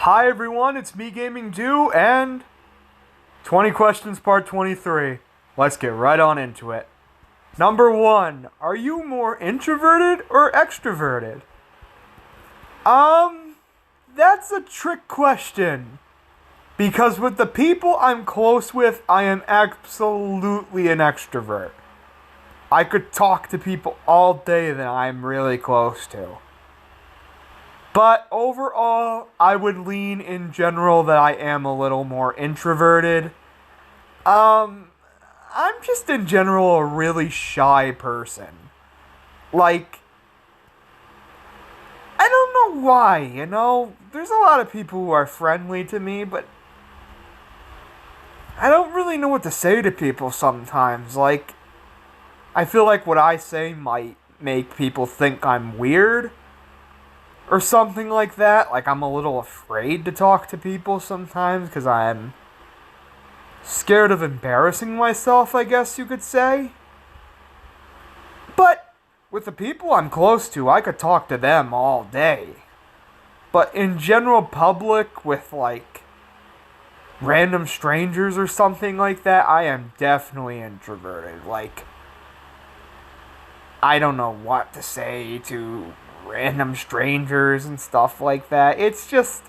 Hi everyone, it's me Gaming Dew and 20 questions part 23. Let's get right on into it. Number 1, are you more introverted or extroverted? Um, that's a trick question. Because with the people I'm close with, I am absolutely an extrovert. I could talk to people all day that I'm really close to. But overall, I would lean in general that I am a little more introverted. Um, I'm just in general a really shy person. Like, I don't know why. There's a lot of people who are friendly to me, but I don't really know what to say to people sometimes. Like, I feel like what I say might make people think I'm weird or something like that. Like, I'm a little afraid to talk to people sometimes because I'm scared of embarrassing myself, I guess you could say. But with the people I'm close to, I could talk to them all day. But in general public, with like random strangers or something like that, I am definitely introverted. Like, I don't know what to say to random strangers and stuff like that. It's just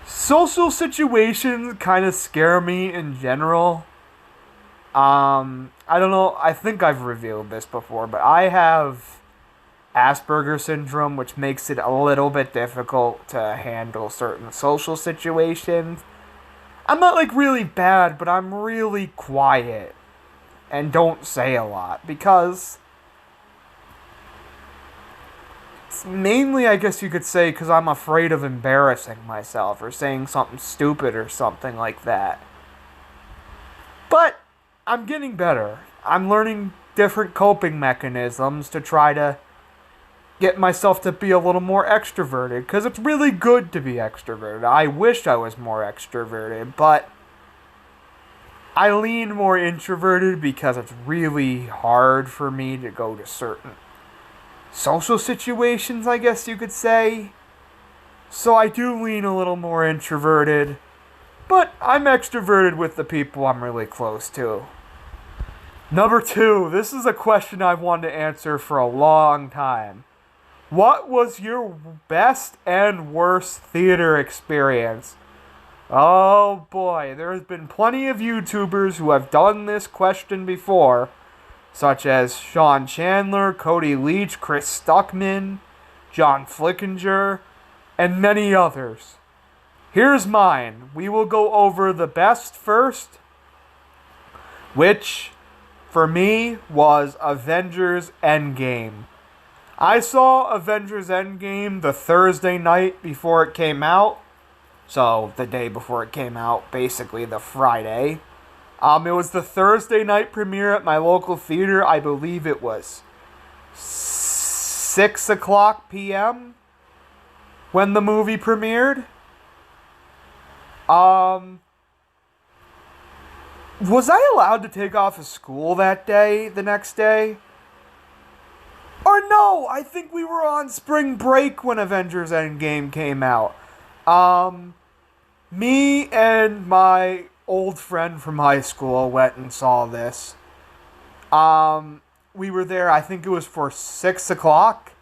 social situations kind of scare me in general. I don't know. I think I've revealed this before, but I have Asperger's syndrome, which makes it a little bit difficult to handle certain social situations. I'm not like really bad, but I'm really quiet and don't say a lot because it's mainly, I guess you could say, because I'm afraid of embarrassing myself or saying something stupid or something like that. But I'm getting better. I'm learning different coping mechanisms to try to get myself to be a little more extroverted because it's really good to be extroverted. I wish I was more extroverted, but I lean more introverted because it's really hard for me to go to certain social situations, I guess you could say. So I do lean a little more introverted, but I'm extroverted with the people I'm really close to. Number 2, this is a question I've wanted to answer for a long time. What was your best and worst theater experience? Oh boy, there has been plenty of YouTubers who have done this question before, such as Sean Chandler, Cody Leach, Chris Stuckman, John Flickinger, and many others. Here's mine. We will go over the best first, which for me was Avengers Endgame. I saw Avengers Endgame the Thursday night before it came out. So, the day before it came out, basically the Friday. It was the Thursday night premiere at my local theater. I believe it was 6 o'clock p.m. when the movie premiered. Was I allowed to take off of school that day, the next day? Or no, I think we were on spring break when Avengers Endgame came out. Me and my old friend from high school went and saw this. We were there, I think it was for 6 o'clock.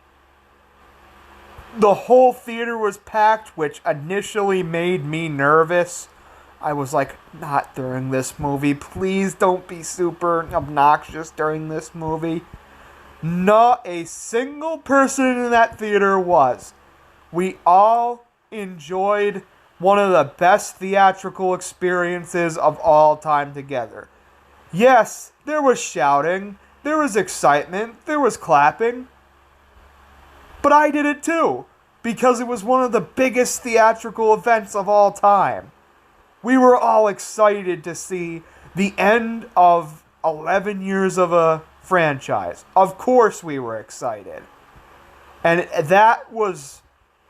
The whole theater was packed, which initially made me nervous. I was like, not during this movie. Please don't be super obnoxious during this movie. Not a single person in that theater was. We all enjoyed one of the best theatrical experiences of all time together. Yes, there was shouting, there was excitement, there was clapping. But I did it too, because it was one of the biggest theatrical events of all time. We were all excited to see the end of 11 years of a franchise. Of course we were excited. And that was,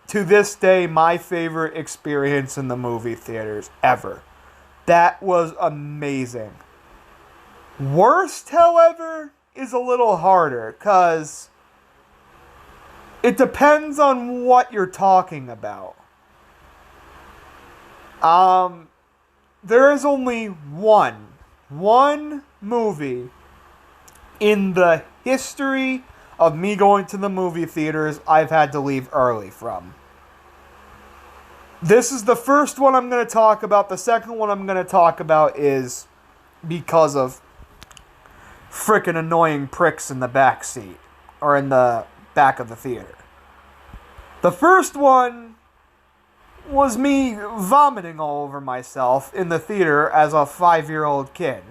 to this day, my favorite experience in the movie theaters ever. That was amazing. Worst, however, is a little harder, because It depends on what you're talking about. Um, there is only one movie in the history of me going to the movie theaters I've had to leave early from. This is the first one I'm going to talk about. The second one I'm going to talk about is because of frickin' annoying pricks in the back seat or in the back of the theater. The first one was me vomiting all over myself in the theater as a 5-year-old kid.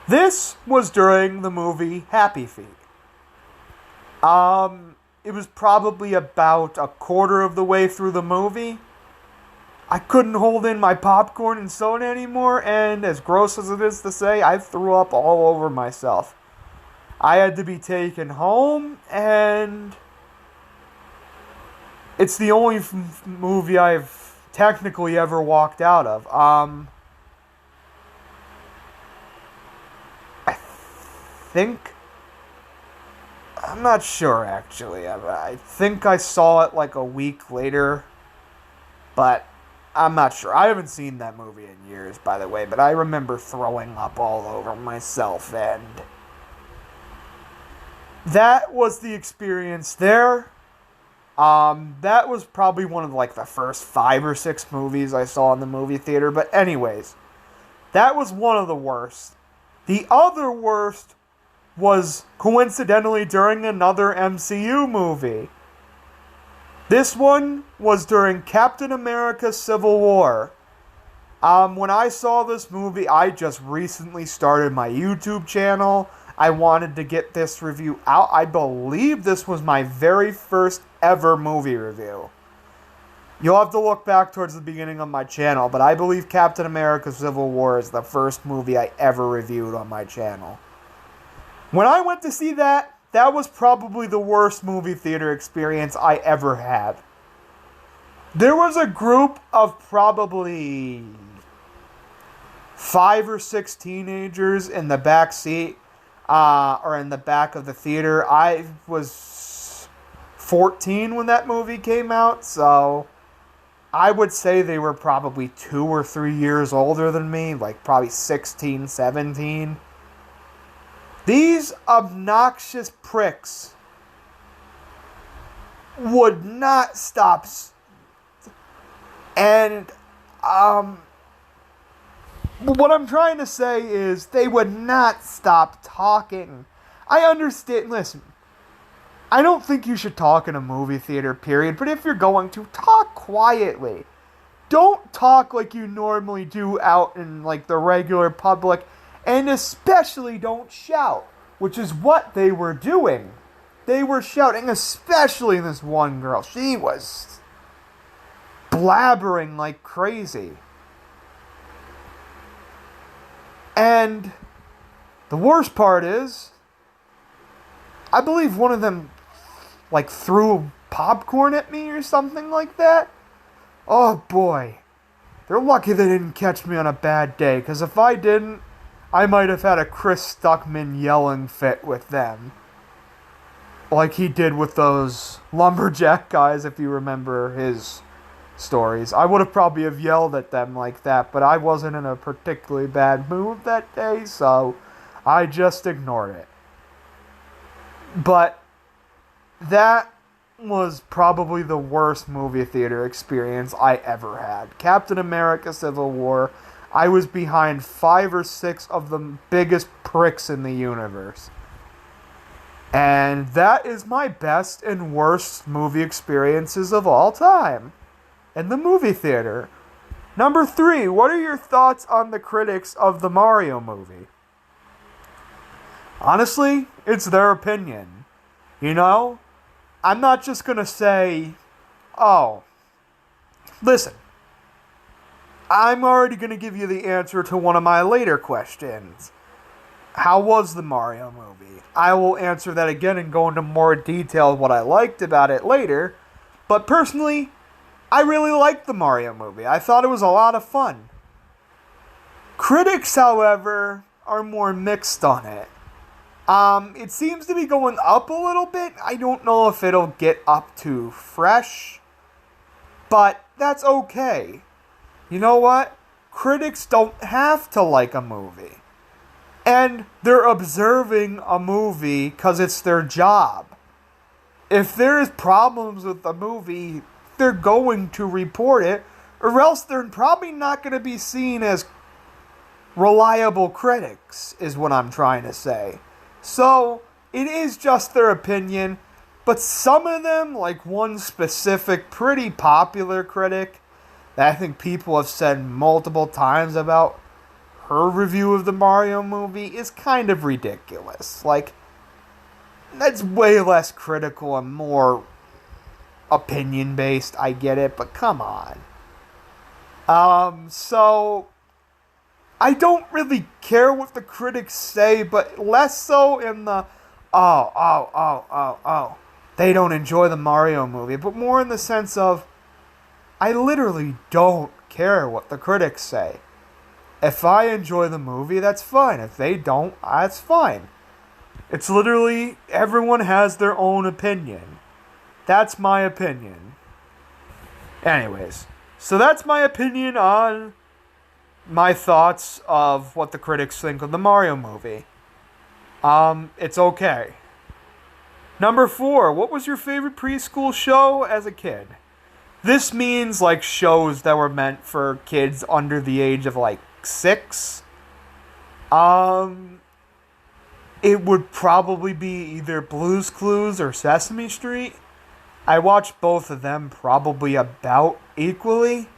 This was during the movie Happy Feet. It was probably about a quarter of the way through the movie. I couldn't hold in my popcorn and soda anymore, and as gross as it is to say, I threw up all over myself. I had to be taken home, and it's the only movie I've technically ever walked out of. I think... I'm not sure, actually. I think I saw it like a week later, but I'm not sure. I haven't seen that movie in years, by the way, but I remember throwing up all over myself, and that was the experience there. That was probably one of like the first 5 or 6 movies I saw in the movie theater, but anyways, that was one of the worst. The other worst was coincidentally during another MCU movie. This one was during Captain America Civil War. When I saw this movie, I just recently started my YouTube channel. I wanted to get this review out. I believe this was my very first ever movie review. You'll have to look back towards the beginning of my channel, but I believe Captain America Civil War is the first movie I ever reviewed on my channel. When I went to see that, that was probably the worst movie theater experience I ever had. There was a group of probably 5 or 6 teenagers in the back seat, or in the back of the theater. I was 14 when that movie came out, so I would say they were probably 2 or 3 years older than me, like probably 16, 17. These obnoxious pricks would not stop. And, what I'm trying to say is they would not stop talking. I understand, listen, I don't think you should talk in a movie theater, period, but if you're going to, talk quietly. Don't talk like you normally do out in, like, the regular public. And especially don't shout, which is what they were doing. They were shouting, especially this one girl. She was blabbering like crazy. And the worst part is, I believe one of them, like, threw popcorn at me or something like that. Oh boy. They're lucky they didn't catch me on a bad day, because if I didn't, I might have had a Chris Stuckman yelling fit with them. Like he did with those lumberjack guys, if you remember his stories. I would have probably have yelled at them like that, but I wasn't in a particularly bad mood that day, so I just ignored it. But that was probably the worst movie theater experience I ever had. Captain America Civil War. I was behind 5 or 6 of the biggest pricks in the universe. And that is my best and worst movie experiences of all time in the movie theater. Number 3, what are your thoughts on the critics of the Mario movie? Honestly, it's their opinion. You know? I'm not just gonna say, oh, listen. I'm already going to give you the answer to one of my later questions. How was the Mario movie? I will answer that again and go into more detail what I liked about it later. But personally, I really liked the Mario movie. I thought it was a lot of fun. Critics, however, are more mixed on it. It seems to be going up a little bit. I don't know if it'll get up to fresh, but that's okay. You know what? Critics don't have to like a movie. And they're observing a movie because it's their job. If there's problems with the movie, they're going to report it, or else they're probably not going to be seen as reliable critics, is what I'm trying to say. So, it is just their opinion, but some of them, like one specific pretty popular critic that I think people have said multiple times about her review of the Mario movie, is kind of ridiculous. Like, that's way less critical and more opinion based. I get it, but come on. So I don't really care what the critics say, but less so in the they don't enjoy the Mario movie, but more in the sense of I literally don't care what the critics say. If I enjoy the movie, that's fine. If they don't, that's fine. It's literally, everyone has their own opinion. That's my opinion. Anyways, so that's my opinion on my thoughts of what the critics think of the Mario movie. It's okay. Number 4, what was your favorite preschool show as a kid? This means like shows that were meant for kids under the age of like 6. It would probably be either Blue's Clues or Sesame Street. I watched both of them probably about equally.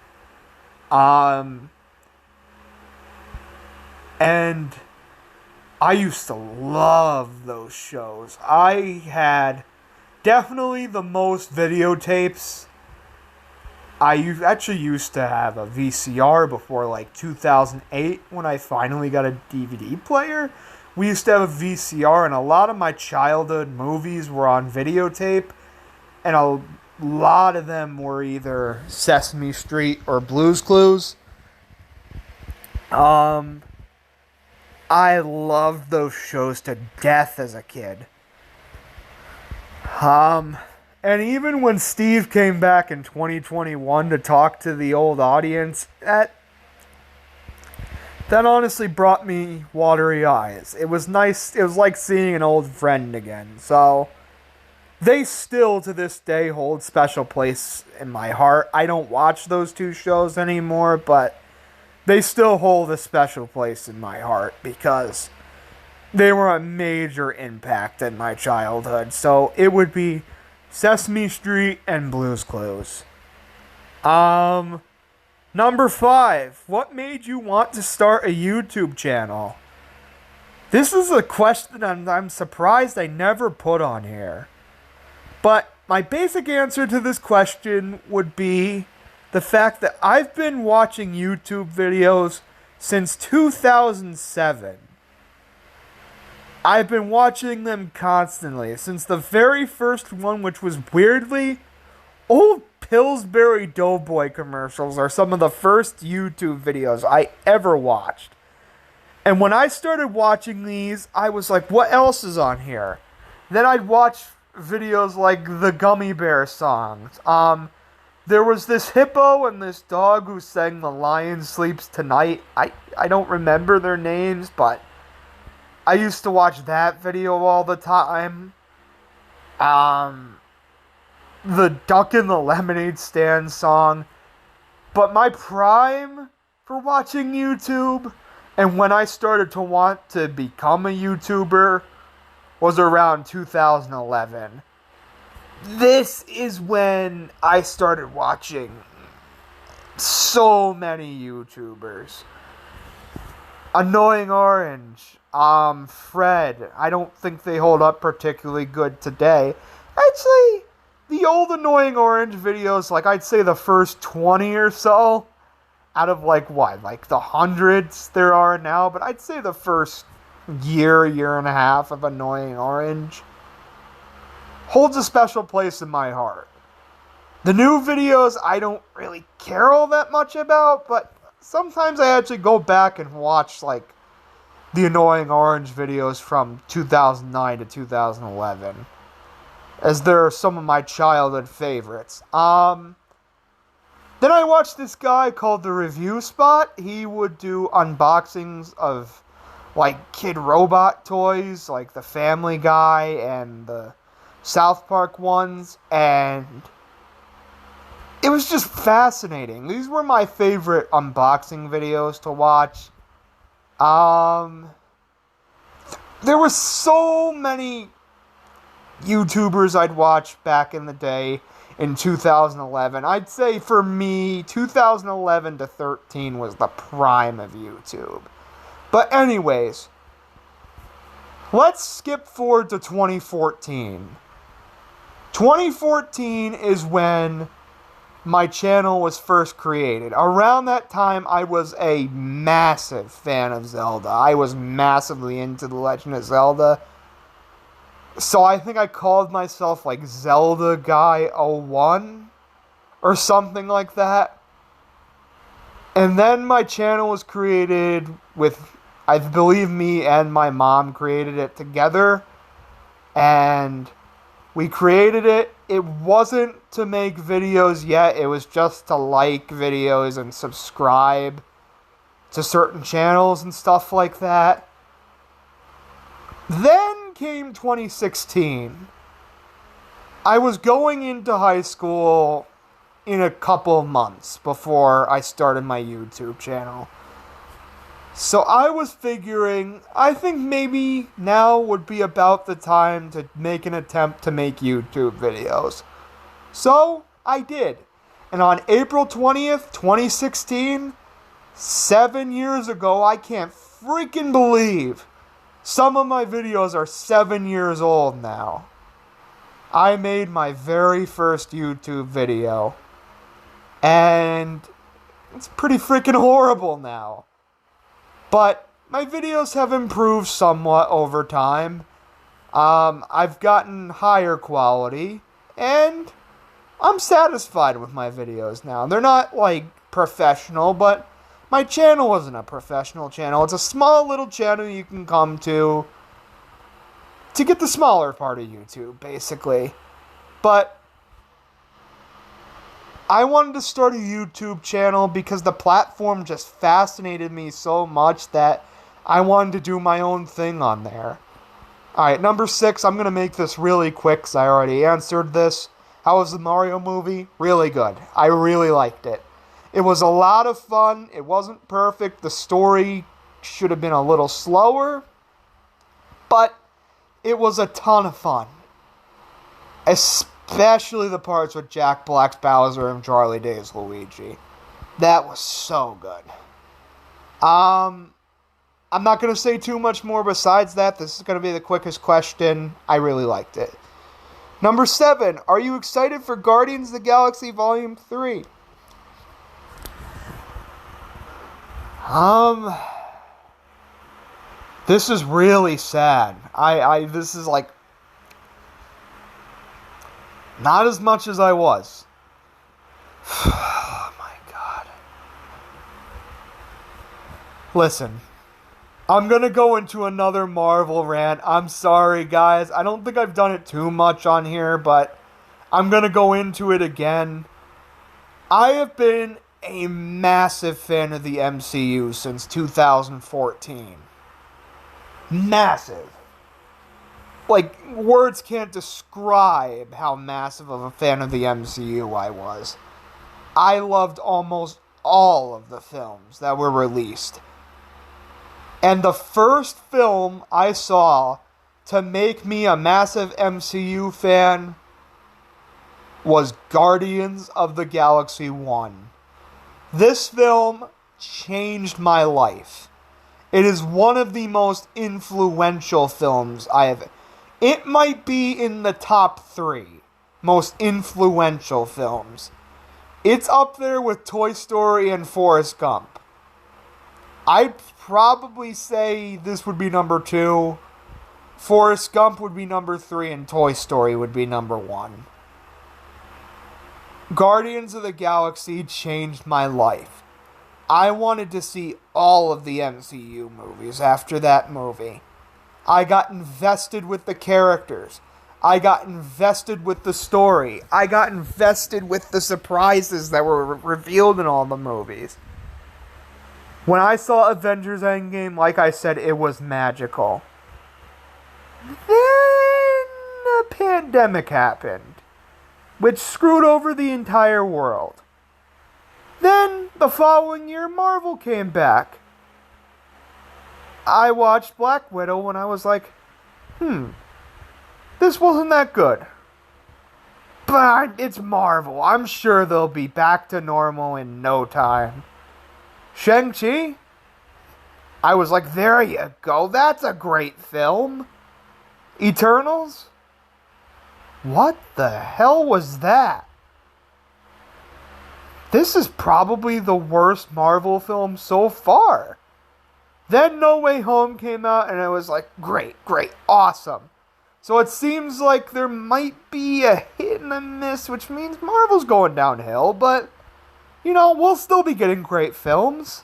And I used to love those shows. I had definitely the most videotapes. I actually used to have a VCR before like 2008 when I finally got a DVD player. We used to have a VCR, and a lot of my childhood movies were on videotape, and a lot of them were either Sesame Street or Blue's Clues. I loved those shows to death as a kid. And even when Steve came back in 2021 to talk to the old audience, that honestly brought me watery eyes. It was nice. It was like seeing an old friend again. So, they still, to this day, hold special place in my heart. I don't watch those two shows anymore, but they still hold a special place in my heart because they were a major impact in my childhood. So, it would be Sesame Street and Blue's Clues. Number 5, what made you want to start a YouTube channel? This is a question I'm surprised I never put on here. But my basic answer to this question would be the fact that I've been watching YouTube videos since 2007. I've been watching them constantly since the very first one, which was weirdly old Pillsbury Doughboy commercials, are some of the first YouTube videos I ever watched. And when I started watching these, I was like, what else is on here? Then I'd watch videos like the Gummy Bear songs. There was this hippo and this dog who sang The Lion Sleeps Tonight. I don't remember their names, but I used to watch that video all the time. The Duck in the Lemonade Stand song. But my prime for watching YouTube, and when I started to want to become a YouTuber, was around 2011. This is when I started watching so many YouTubers. Annoying Orange, Fred. I don't think they hold up particularly good today. Actually, the old Annoying Orange videos, like I'd say the first 20 or so, out of like the hundreds there are now, but I'd say the first year and a half of Annoying Orange holds a special place in my heart. The new videos I don't really care all that much about, but sometimes I actually go back and watch like the Annoying Orange videos from 2009 to 2011, as they're some of my childhood favorites. Then I watched this guy called The Review Spot. He would do unboxings of, like, kid robot toys, like the Family Guy and the South Park ones, and it was just fascinating. These were my favorite unboxing videos to watch. There were so many YouTubers I'd watch back in the day in 2011. I'd say for me, 2011 to 13 was the prime of YouTube. But anyways, let's skip forward to 2014. 2014 is when my channel was first created. Around that time, I was a massive fan of Zelda. I was massively into The Legend of Zelda. So I think I called myself, like, Zelda Guy 01 or something like that. And then my channel was created with, I believe, me and my mom created it together. And we created it. It wasn't to make videos yet. It was just to like videos and subscribe to certain channels and stuff like that. Then came 2016. I was going into high school in a couple months before I started my YouTube channel. So I was figuring, I think maybe now would be about the time to make an attempt to make YouTube videos. So I did. And on April 20th, 2016, 7 years ago, I can't freaking believe some of my videos are 7 years old now. I made my very first YouTube video. And it's pretty freaking horrible now. But my videos have improved somewhat over time. I've gotten higher quality. And I'm satisfied with my videos now. They're not, like, professional, but my channel isn't a professional channel. It's a small little channel you can come to get the smaller part of YouTube, basically. But I wanted to start a YouTube channel because the platform just fascinated me so much that I wanted to do my own thing on there. Alright, number 6, I'm going to make this really quick because I already answered this. How was the Mario movie? Really good. I really liked it. It was a lot of fun. It wasn't perfect. The story should have been a little slower. But it was a ton of fun. Especially the parts with Jack Black's Bowser and Charlie Day's Luigi. That was so good. I'm not going to say too much more besides that. This is going to be the quickest question. I really liked it. Number 7. Are you excited for Guardians of the Galaxy Volume 3? This is really sad. This is like not as much as I was. Oh my god. Listen, I'm gonna go into another Marvel rant. I'm sorry, guys. I don't think I've done it too much on here, but I'm gonna go into it again. I have been a massive fan of the MCU since 2014. Massive. Like, words can't describe how massive of a fan of the MCU I was. I loved almost all of the films that were released. And the first film I saw to make me a massive MCU fan was Guardians of the Galaxy 1. This film changed my life. It is one of the most influential films I have. It might be in the top 3 most influential films. It's up there with Toy Story and Forrest Gump. I'd probably say this would be number 2. Forrest Gump would be number 3, and Toy Story would be number 1. Guardians of the Galaxy changed my life. I wanted to see all of the MCU movies after that movie. I got invested with the characters. I got invested with the story. I got invested with the surprises that were revealed in all the movies. When I saw Avengers Endgame, like I said, it was magical. Then a pandemic happened, which screwed over the entire world. Then, the following year, Marvel came back. I watched Black Widow and I was like, this wasn't that good. But it's Marvel. I'm sure they'll be back to normal in no time. Shang-Chi? I was like, there you go. That's a great film. Eternals? What the hell was that? This is probably the worst Marvel film so far. Then No Way Home came out and it was like, great, awesome. So it seems like there might be a hit and a miss, which means Marvel's going downhill, but, we'll still be getting great films.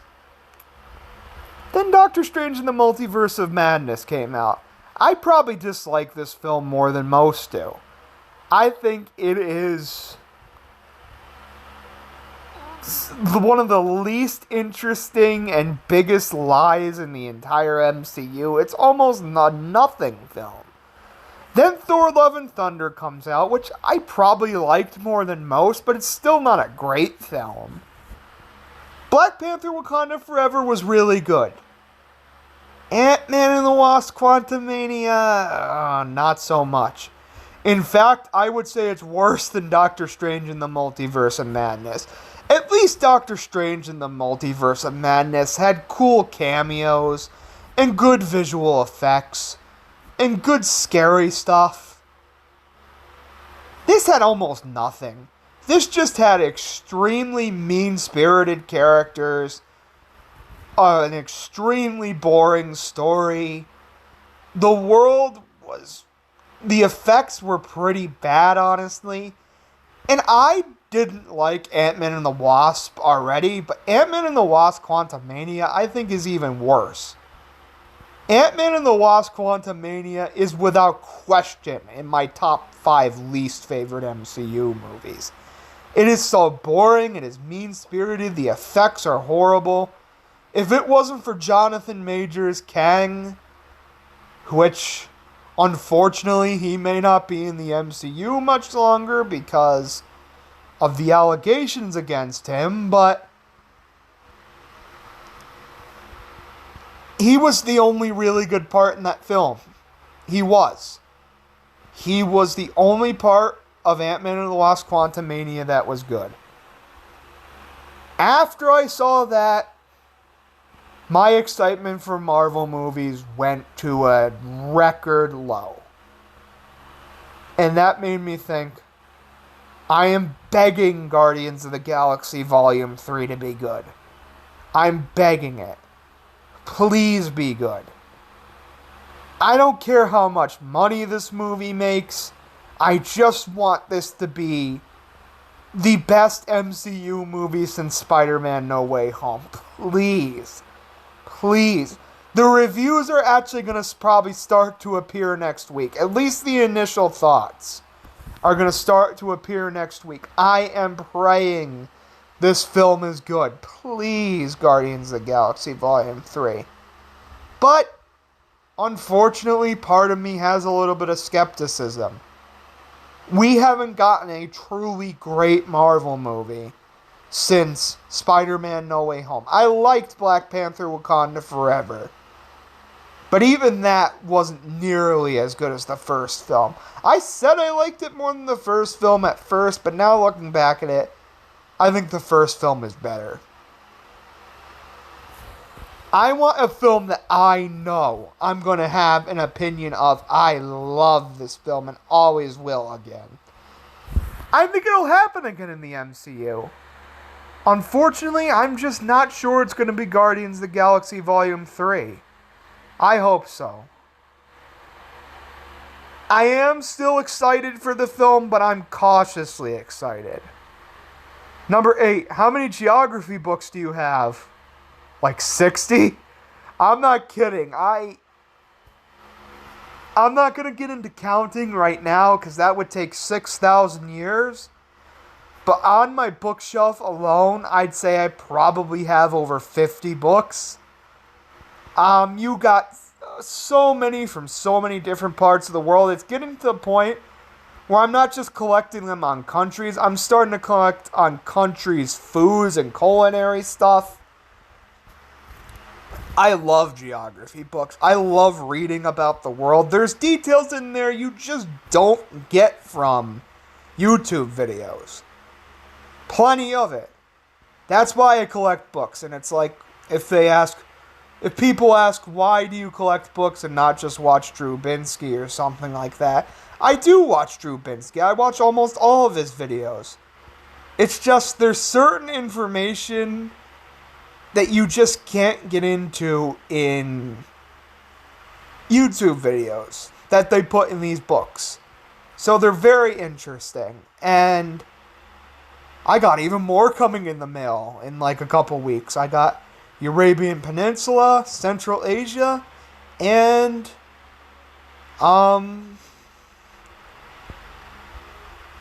Then Doctor Strange in the Multiverse of Madness came out. I probably dislike this film more than most do. I think it is one of the least interesting and biggest lies in the entire MCU. It's almost a nothing film. Then Thor Love and Thunder comes out, which I probably liked more than most, but it's still not a great film. Black Panther Wakanda Forever was really good. Ant-Man and the Wasp Quantumania, not so much. In fact, I would say it's worse than Doctor Strange in the Multiverse of Madness. At least Doctor Strange in the Multiverse of Madness had cool cameos and good visual effects and good scary stuff. This had almost nothing. This just had extremely mean-spirited characters, an extremely boring story. The effects were pretty bad, honestly. And I didn't like Ant-Man and the Wasp already, but Ant-Man and the Wasp Quantumania I think is even worse. Ant-Man and the Wasp Quantumania is without question in my top 5 least favorite MCU movies. It is so boring, it is mean-spirited, the effects are horrible. If it wasn't for Jonathan Majors Kang, which unfortunately he may not be in the MCU much longer because of the allegations against him, but he was the only really good part in that film. He was. He was the only part of Ant-Man and the Wasp Quantumania that was good. After I saw that, my excitement for Marvel movies went to a record low. And that made me think, I am begging Guardians of the Galaxy Volume 3 to be good. I'm begging it. Please be good. I don't care how much money this movie makes. I just want this to be the best MCU movie since Spider-Man No Way Home. Please. Please. The reviews are actually going to probably start to appear next week. At least the initial thoughts are going to start to appear next week. I am praying this film is good. Please, Guardians of the Galaxy Volume 3. But, unfortunately, part of me has a little bit of skepticism. We haven't gotten a truly great Marvel movie since Spider-Man No Way Home. I liked Black Panther Wakanda Forever, but even that wasn't nearly as good as the first film. I said I liked it more than the first film at first, but now looking back at it, I think the first film is better. I want a film that I know I'm going to have an opinion of. I love this film and always will again. I think it'll happen again in the MCU. Unfortunately, I'm just not sure it's going to be Guardians of the Galaxy Volume 3. I hope so. I am still excited for the film, but I'm cautiously excited. Number 8, how many geography books do you have? Like 60? I'm not kidding. I'm not going to get into counting right now because that would take 6,000 years. But on my bookshelf alone, I'd say I probably have over 50 books. You got so many from so many different parts of the world. It's getting to the point where I'm not just collecting them on countries. I'm starting to collect on countries' foods and culinary stuff. I love geography books. I love reading about the world. There's details in there you just don't get from YouTube videos. Plenty of it. That's why I collect books. And it's like, if people ask, why do you collect books and not just watch Drew Binsky or something like that? I do watch Drew Binsky. I watch almost all of his videos. It's just there's certain information that you just can't get into in YouTube videos that they put in these books. So they're very interesting. And I got even more coming in the mail in like a couple weeks. I got the Arabian Peninsula, Central Asia, and a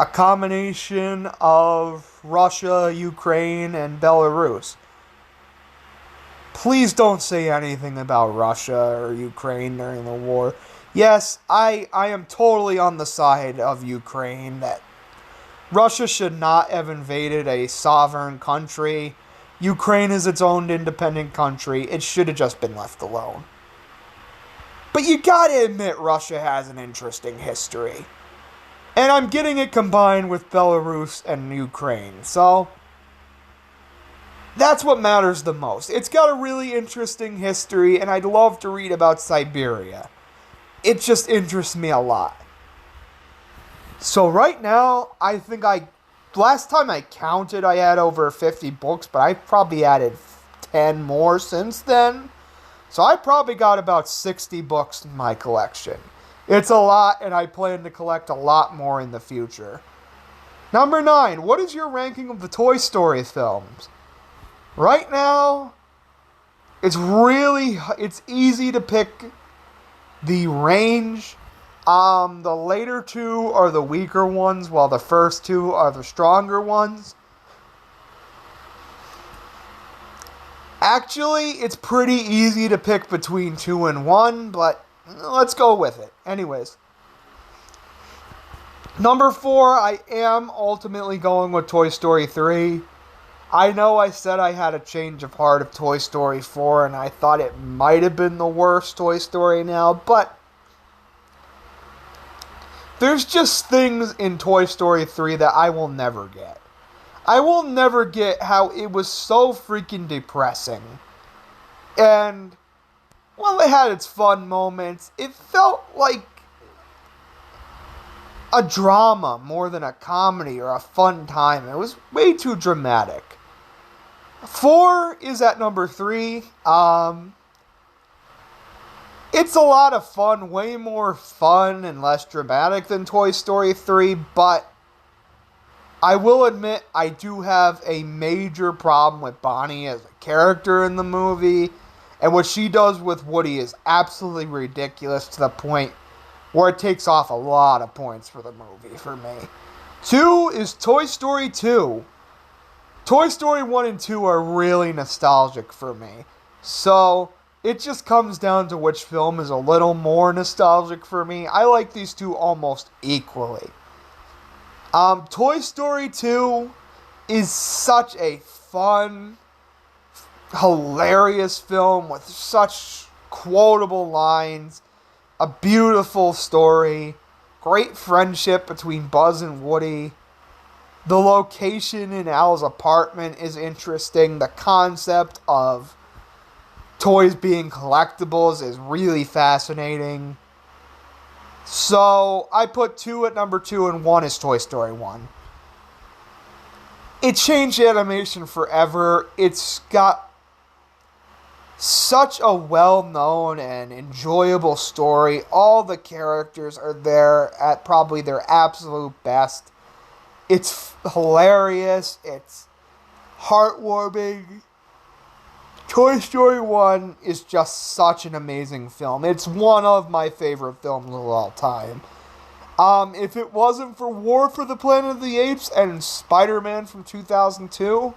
combination of Russia, Ukraine, and Belarus. Please don't say anything about Russia or Ukraine during the war. Yes, I am totally on the side of Ukraine, that Russia should not have invaded a sovereign country. Ukraine is its own independent country. It should have just been left alone. But you gotta admit Russia has an interesting history. And I'm getting it combined with Belarus and Ukraine. So that's what matters the most. It's got a really interesting history, and I'd love to read about Siberia. It just interests me a lot. So right now, I think last time I counted, I had over 50 books, but I probably added 10 more since then. So I probably got about 60 books in my collection. It's a lot, and I plan to collect a lot more in the future. Number 9, what is your ranking of the Toy Story films? Right now, it's easy to pick the range. The later two are the weaker ones, while the first two are the stronger ones. Actually, it's pretty easy to pick between 2 and 1, but let's go with it. Anyways. Number 4, I am ultimately going with Toy Story 3. I know I said I had a change of heart of Toy Story 4, and I thought it might have been the worst Toy Story now, but there's just things in Toy Story 3 that I will never get. I will never get how it was so freaking depressing. And while it had its fun moments, it felt like a drama more than a comedy or a fun time. It was way too dramatic. 4 is at number 3. It's a lot of fun, way more fun and less dramatic than Toy Story 3, but I will admit I do have a major problem with Bonnie as a character in the movie, and what she does with Woody is absolutely ridiculous to the point where it takes off a lot of points for the movie for me. 2 is Toy Story 2. Toy Story 1 and 2 are really nostalgic for me. So it just comes down to which film is a little more nostalgic for me. I like these two almost equally. Toy Story 2 is such a fun, hilarious film with such quotable lines, a beautiful story, great friendship between Buzz and Woody. The location in Al's apartment is interesting. The concept of toys being collectibles is really fascinating. So, I put 2 at number 2 and 1 is Toy Story 1. It changed animation forever. It's got such a well-known and enjoyable story. All the characters are there at probably their absolute best. It's hilarious. It's heartwarming. Toy Story 1 is just such an amazing film. It's one of my favorite films of all time. If it wasn't for War for the Planet of the Apes and Spider-Man from 2002,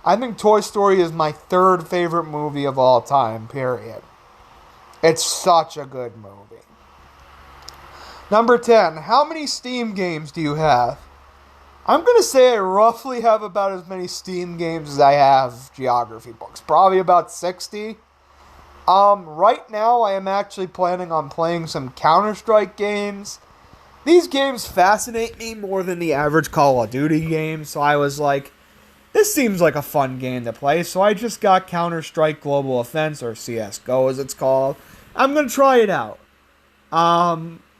I think Toy Story is my third favorite movie of all time, period. It's such a good movie. Number 10, how many Steam games do you have? I'm going to say I roughly have about as many Steam games as I have geography books. Probably about 60. Right now I am actually planning on playing some Counter-Strike games. These games fascinate me more than the average Call of Duty game, so I was like, this seems like a fun game to play, so I just got Counter-Strike Global Offense, or CSGO as it's called. I'm going to try it out.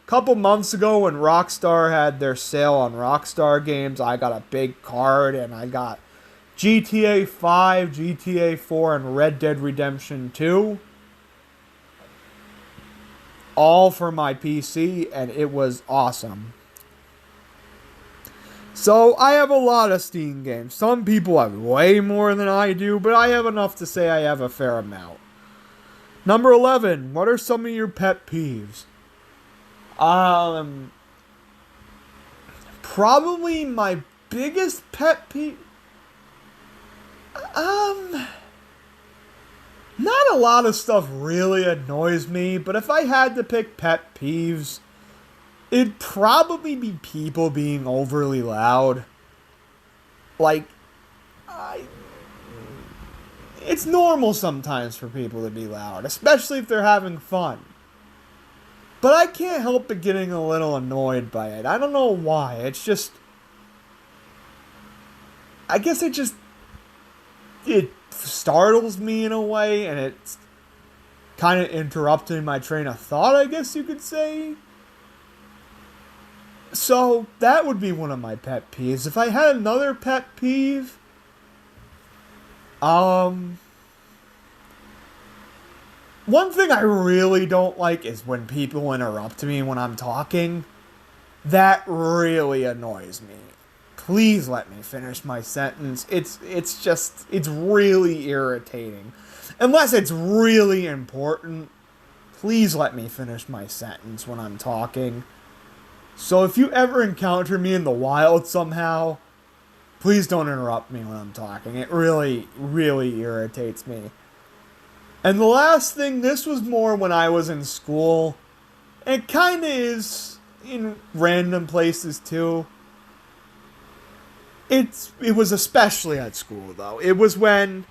Couple months ago when Rockstar had their sale on Rockstar games, I got a big card and I got GTA 5, GTA 4, and Red Dead Redemption 2. All for my PC, and it was awesome. So I have a lot of Steam games. Some people have way more than I do, but I have enough to say I have a fair amount. Number 11, what are some of your pet peeves? Probably my biggest pet peeve. Not a lot of stuff really annoys me, but if I had to pick pet peeves, it'd probably be people being overly loud. It's normal sometimes for people to be loud, especially if they're having fun. But I can't help but getting a little annoyed by it. I don't know why. It's just... I guess it startles me in a way, and it's kind of interrupting my train of thought, I guess you could say. So, that would be one of my pet peeves. If I had another pet peeve... One thing I really don't like is when people interrupt me when I'm talking. That really annoys me. Please let me finish my sentence. It's really irritating. Unless it's really important, please let me finish my sentence when I'm talking. So if you ever encounter me in the wild somehow, please don't interrupt me when I'm talking. It really, really irritates me. And the last thing, this was more when I was in school. It kind of is in random places too. It was especially at school though. It was when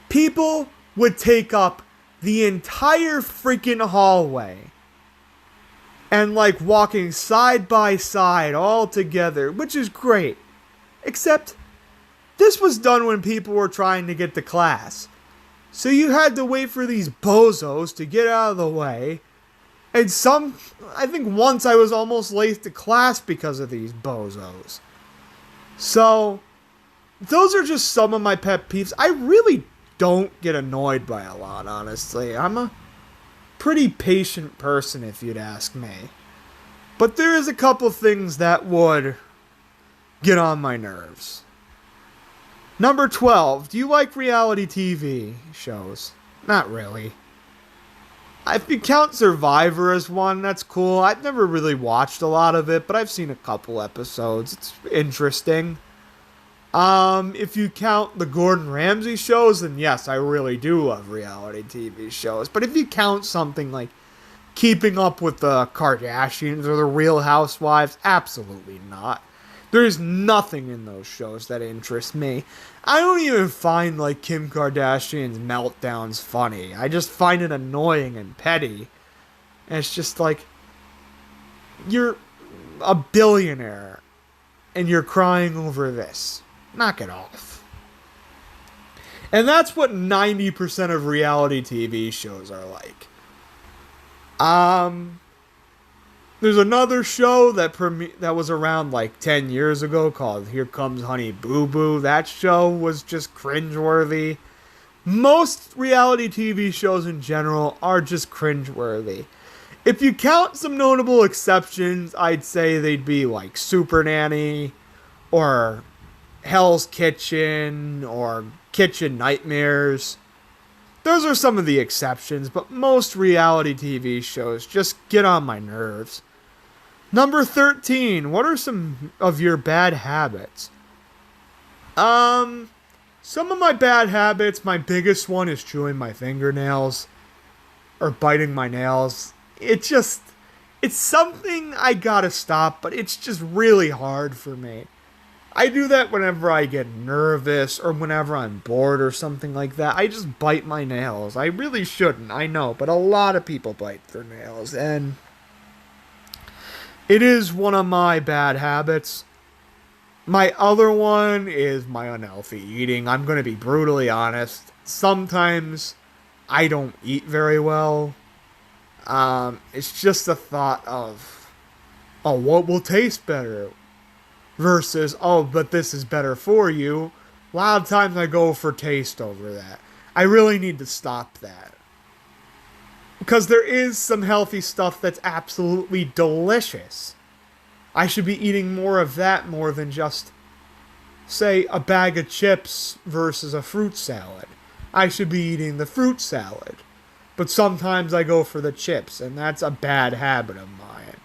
people would take up the entire freaking hallway and walking side by side all together, which is great. Except this was done when people were trying to get to class. So you had to wait for these bozos to get out of the way. And I think once I was almost late to class because of these bozos. So, those are just some of my pet peeves. I really don't get annoyed by a lot, honestly. I'm a pretty patient person, if you'd ask me. But there is a couple things that would get on my nerves. Number 12, do you like reality TV shows? Not really. If you count Survivor as one, that's cool. I've never really watched a lot of it, but I've seen a couple episodes. It's interesting. If you count the Gordon Ramsay shows, then yes, I really do love reality TV shows. But if you count something like Keeping Up with the Kardashians or the Real Housewives, absolutely not. There's nothing in those shows that interests me. I don't even find, Kim Kardashian's meltdowns funny. I just find it annoying and petty. And it's just you're a billionaire and you're crying over this. Knock it off. And that's what 90% of reality TV shows are like. There's another show that was around 10 years ago called Here Comes Honey Boo Boo. That show was just cringeworthy. Most reality TV shows in general are just cringeworthy. If you count some notable exceptions, I'd say they'd be Super Nanny or Hell's Kitchen or Kitchen Nightmares. those are some of the exceptions, but most reality TV shows just get on my nerves. Number 13, what are some of your bad habits? Some of my bad habits, my biggest one is chewing my fingernails or biting my nails. It's something I gotta stop, but it's just really hard for me. I do that whenever I get nervous or whenever I'm bored or something like that. I just bite my nails. I really shouldn't, I know, but a lot of people bite their nails, and it is one of my bad habits. My other one is my unhealthy eating. I'm going to be brutally honest. Sometimes I don't eat very well. It's just the thought of, oh, what will taste better? Versus, oh, but this is better for you. A lot of times I go for taste over that. I really need to stop that. Because there is some healthy stuff that's absolutely delicious. I should be eating more of that more than just, say, a bag of chips versus a fruit salad. I should be eating the fruit salad. But sometimes I go for the chips, and that's a bad habit of mine.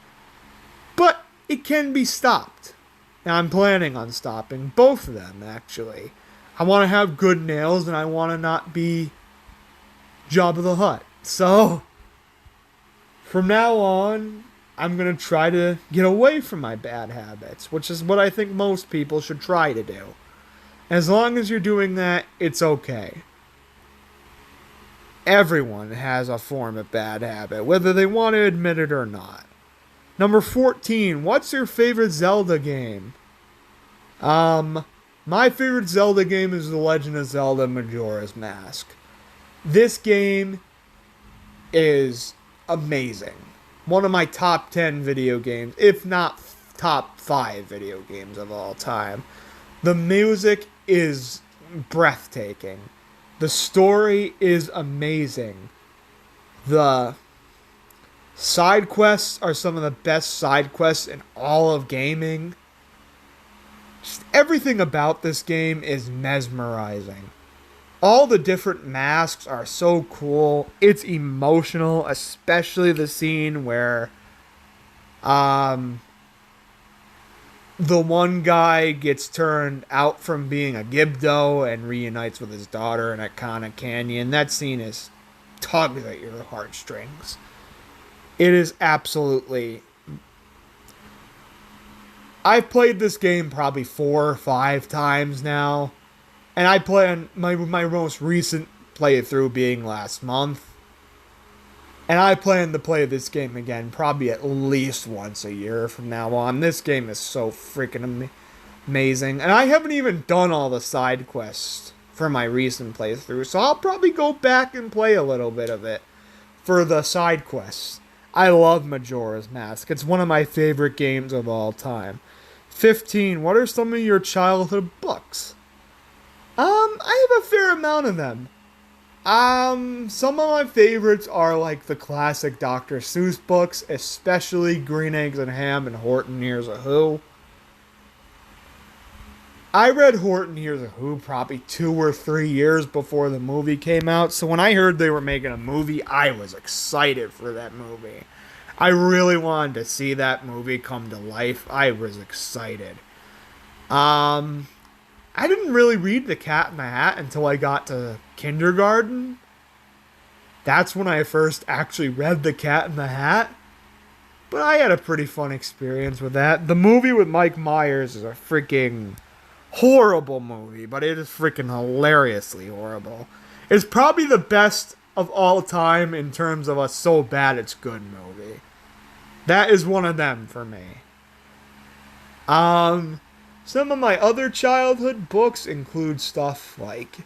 But it can be stopped. Now, I'm planning on stopping both of them, actually. I want to have good nails, and I want to not be Jabba the Hutt. So, from now on, I'm going to try to get away from my bad habits, which is what I think most people should try to do. As long as you're doing that, it's okay. Everyone has a form of bad habit, whether they want to admit it or not. Number 14, what's your favorite Zelda game? My favorite Zelda game is The Legend of Zelda Majora's Mask. This game is amazing. One of my top 10 video games, if not top 5 video games of all time. The music is breathtaking. The story is amazing. The side quests are some of the best side quests in all of gaming. Just everything about this game is mesmerizing. All the different masks are so cool. It's emotional, especially the scene where the one guy gets turned out from being a Gibdo and reunites with his daughter in Akana Canyon. That scene is tugs at your heartstrings. It is absolutely... I've played this game probably 4 or 5 times now. And I plan my most recent playthrough being last month. And I plan to play this game again probably at least once a year from now on. This game is so freaking amazing. And I haven't even done all the side quests for my recent playthrough. So I'll probably go back and play a little bit of it for the side quests. I love Majora's Mask. It's one of my favorite games of all time. 15. What are some of your childhood books? I have a fair amount of them. Some of my favorites are like the classic Dr. Seuss books, especially Green Eggs and Ham and Horton Hears a Who. I read Horton Hears a Who probably 2 or 3 years before the movie came out, so when I heard they were making a movie, I was excited for that movie. I really wanted to see that movie come to life. I was excited. I didn't really read The Cat in the Hat until I got to kindergarten. That's when I first actually read The Cat in the Hat. But I had a pretty fun experience with that. The movie with Mike Myers is a freaking horrible movie, but it is freaking hilariously horrible. It's probably the best of all time in terms of a so bad it's good movie. That is one of them for me. Some of my other childhood books include stuff like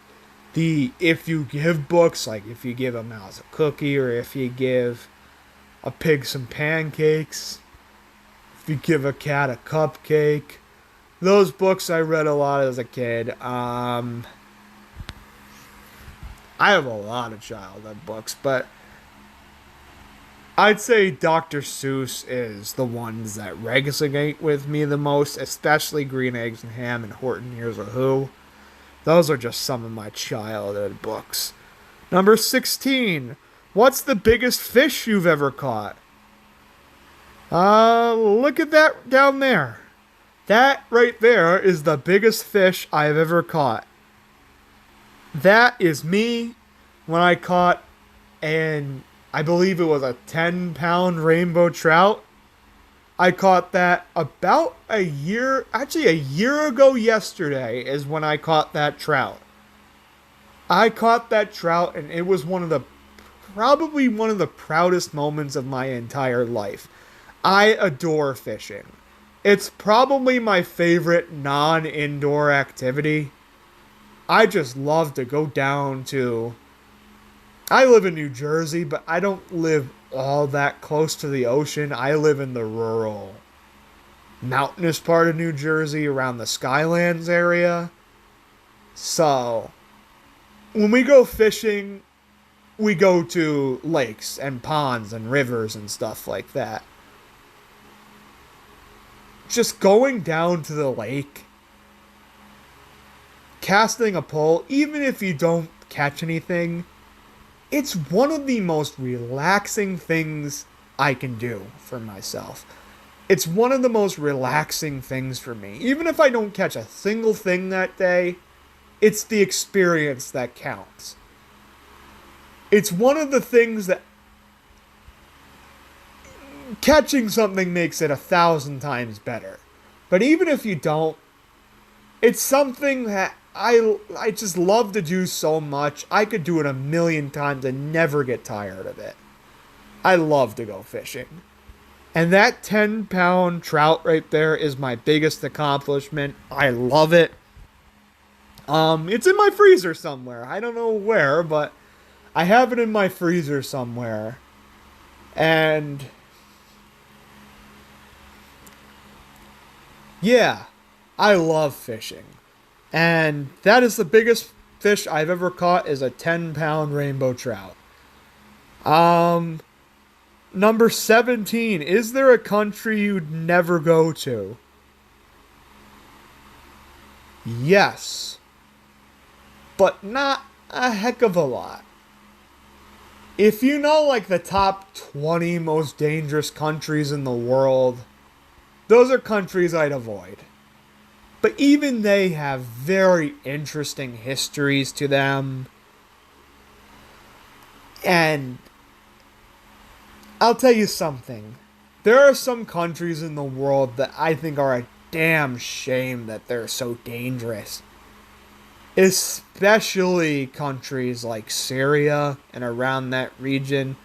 the If You Give books, like if you give a mouse a cookie, or if you give a pig some pancakes, if you give a cat a cupcake. Those books I read a lot as a kid. I have a lot of childhood books, but I'd say Dr. Seuss is the ones that resonate with me the most, especially Green Eggs and Ham and Horton Hears a Who. Those are just some of my childhood books. Number 16. What's the biggest fish you've ever caught? Look at that down there. That right there is the biggest fish I've ever caught. That is me when I caught an, I believe it was a 10-pound rainbow trout. I caught that about a year ago yesterday is when I caught that trout. I caught that trout and it was probably one of the proudest moments of my entire life. I adore fishing. It's probably my favorite non-indoor activity. I just love to go down to... I live in New Jersey, but I don't live all that close to the ocean. I live in the rural, mountainous part of New Jersey around the Skylands area. So, when we go fishing, we go to lakes and ponds and rivers and stuff like that. Just going down to the lake, casting a pole, even if you don't catch anything, it's one of the most relaxing things I can do for myself. It's one of the most relaxing things for me. Even if I don't catch a single thing that day, it's the experience that counts. It's one of the things that catching something makes it 1,000 times better. But even if you don't, it's something that I just love to do so much. I could do it 1,000,000 times and never get tired of it. I love to go fishing. And that 10-pound trout right there is my biggest accomplishment. I love it. It's in my freezer somewhere. I don't know where, but I have it in my freezer somewhere. And yeah, I love fishing. And that is the biggest fish I've ever caught is a 10-pound rainbow trout. Number 17. Is there a country you'd never go to? Yes. But not a heck of a lot. If you know like the top 20 most dangerous countries in the world, those are countries I'd avoid. But even they have very interesting histories to them. And I'll tell you something. There are some countries in the world that I think are a damn shame that they're so dangerous. Especially countries like Syria and around that region.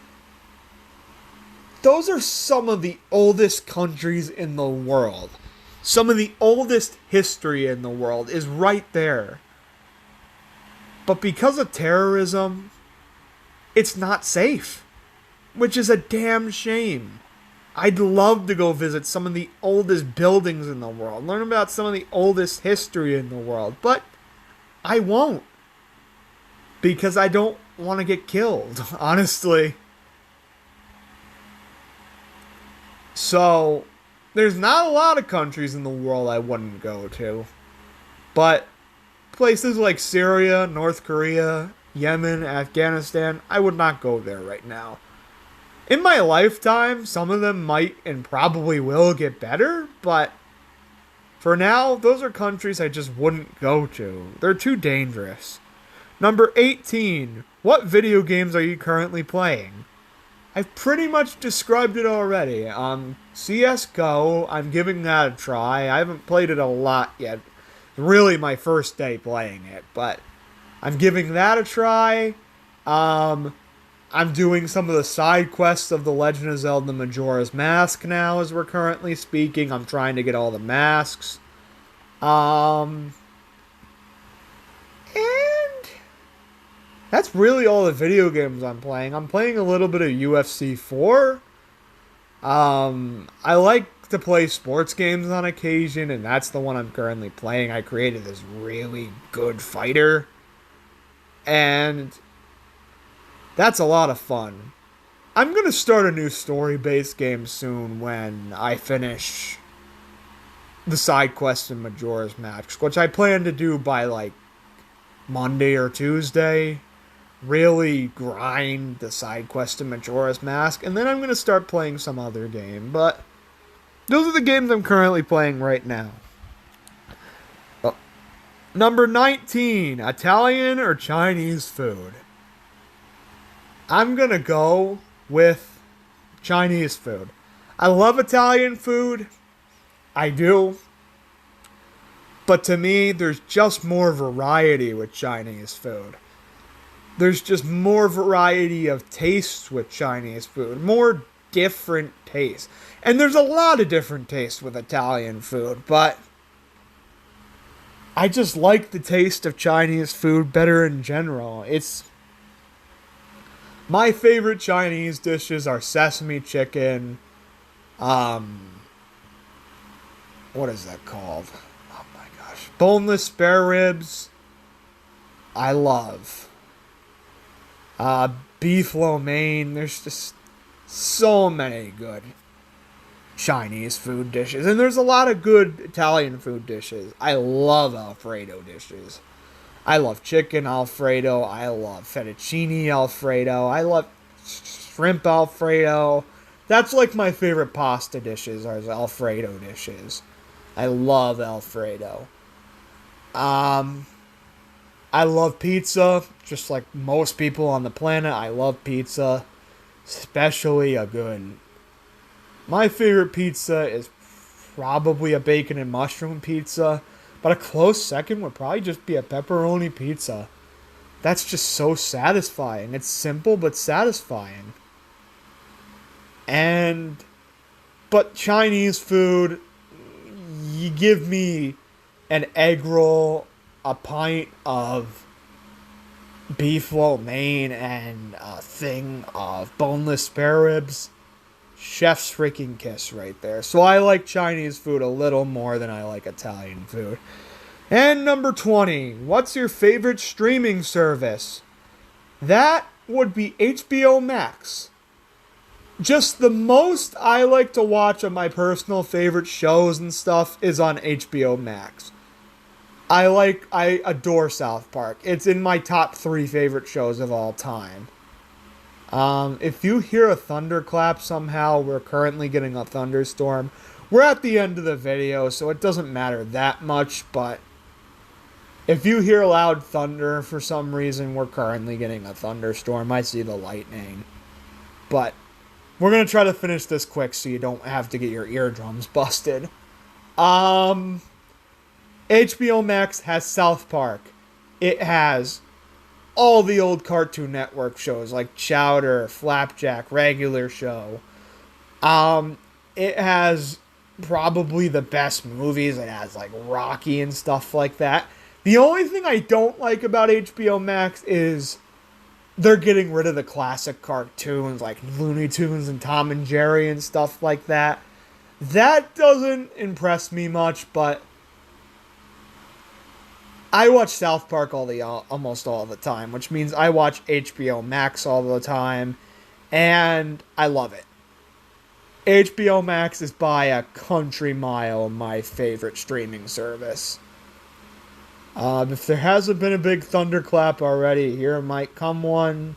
Those are some of the oldest countries in the world. Some of the oldest history in the world is right there. But because of terrorism, it's not safe. Which is a damn shame. I'd love to go visit some of the oldest buildings in the world. Learn about some of the oldest history in the world. But I won't. Because I don't want to get killed, honestly. So, there's not a lot of countries in the world I wouldn't go to. But places like Syria, North Korea, Yemen, Afghanistan, I would not go there right now. In my lifetime, some of them might and probably will get better, but for now, those are countries I just wouldn't go to. They're too dangerous. Number 18. What video games are you currently playing? I've pretty much described it already. CSGO, I'm giving that a try. I haven't played it a lot yet. Really my first day playing it, but I'm giving that a try. I'm doing some of the side quests of The Legend of Zelda Majora's Mask now as we're currently speaking. I'm trying to get all the masks. And that's really all the video games I'm playing. I'm playing a little bit of UFC 4. I like to play sports games on occasion, and that's the one I'm currently playing. I created this really good fighter. And that's a lot of fun. I'm going to start a new story-based game soon when I finish the side quest in Majora's Mask, which I plan to do by, like, Monday or Tuesday. really grind the side quest to Majora's Mask, and then I'm going to start playing some other game. But those are the games I'm currently playing right now. Number 19, Italian or Chinese food? I'm going to go with Chinese food. I love Italian food. I do. But to me, there's just more variety with Chinese food. There's just more variety of tastes with Chinese food. More different tastes. And there's a lot of different tastes with Italian food, but I just like the taste of Chinese food better in general. It's my favorite Chinese dishes are sesame chicken. What is that called? Oh my gosh, boneless spare ribs. I love. Beef lo mein. There's just so many good Chinese food dishes. And there's a lot of good Italian food dishes. I love Alfredo dishes. I love chicken Alfredo. I love fettuccine Alfredo. I love shrimp Alfredo. That's like my favorite pasta dishes are Alfredo dishes. I love Alfredo. I love pizza, just like most people on the planet. I love pizza, especially a good. My favorite pizza is probably a bacon and mushroom pizza, but a close second would probably just be a pepperoni pizza. That's just so satisfying. It's simple but satisfying. But Chinese food, you give me an egg roll, a pint of beef lo mein, and a thing of boneless spare ribs. Chef's freaking kiss right there. So I like Chinese food a little more than I like Italian food. And number 20, what's your favorite streaming service? That would be HBO Max. Just the most I like to watch of my personal favorite shows and stuff is on HBO Max. I adore South Park. It's in my top 3 favorite shows of all time. If you hear a thunderclap somehow, we're currently getting a thunderstorm. We're at the end of the video, so it doesn't matter that much, but if you hear loud thunder for some reason, we're currently getting a thunderstorm. I see the lightning. But we're going to try to finish this quick so you don't have to get your eardrums busted. HBO Max has South Park. It has all the old Cartoon Network shows like Chowder, Flapjack, Regular Show. It has probably the best movies. It has like Rocky and stuff like that. The only thing I don't like about HBO Max is they're getting rid of the classic cartoons like Looney Tunes and Tom and Jerry and stuff like that. That doesn't impress me much, but I watch South Park almost all the time, which means I watch HBO Max all the time, and I love it. HBO Max is by a country mile my favorite streaming service. If there hasn't been a big thunderclap already, here might come one.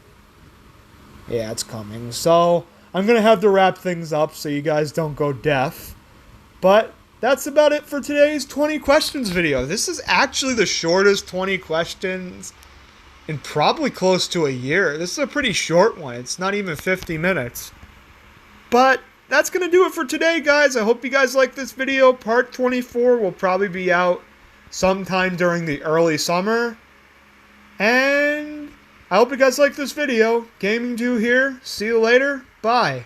Yeah, it's coming. So, I'm going to have to wrap things up so you guys don't go deaf. But that's about it for today's 20 questions video. This is actually the shortest 20 questions in probably close to a year. This is a pretty short one. It's not even 50 minutes. But that's going to do it for today, guys. I hope you guys like this video. Part 24 will probably be out sometime during the early summer. And I hope you guys like this video. Gaming Jew here. See you later. Bye.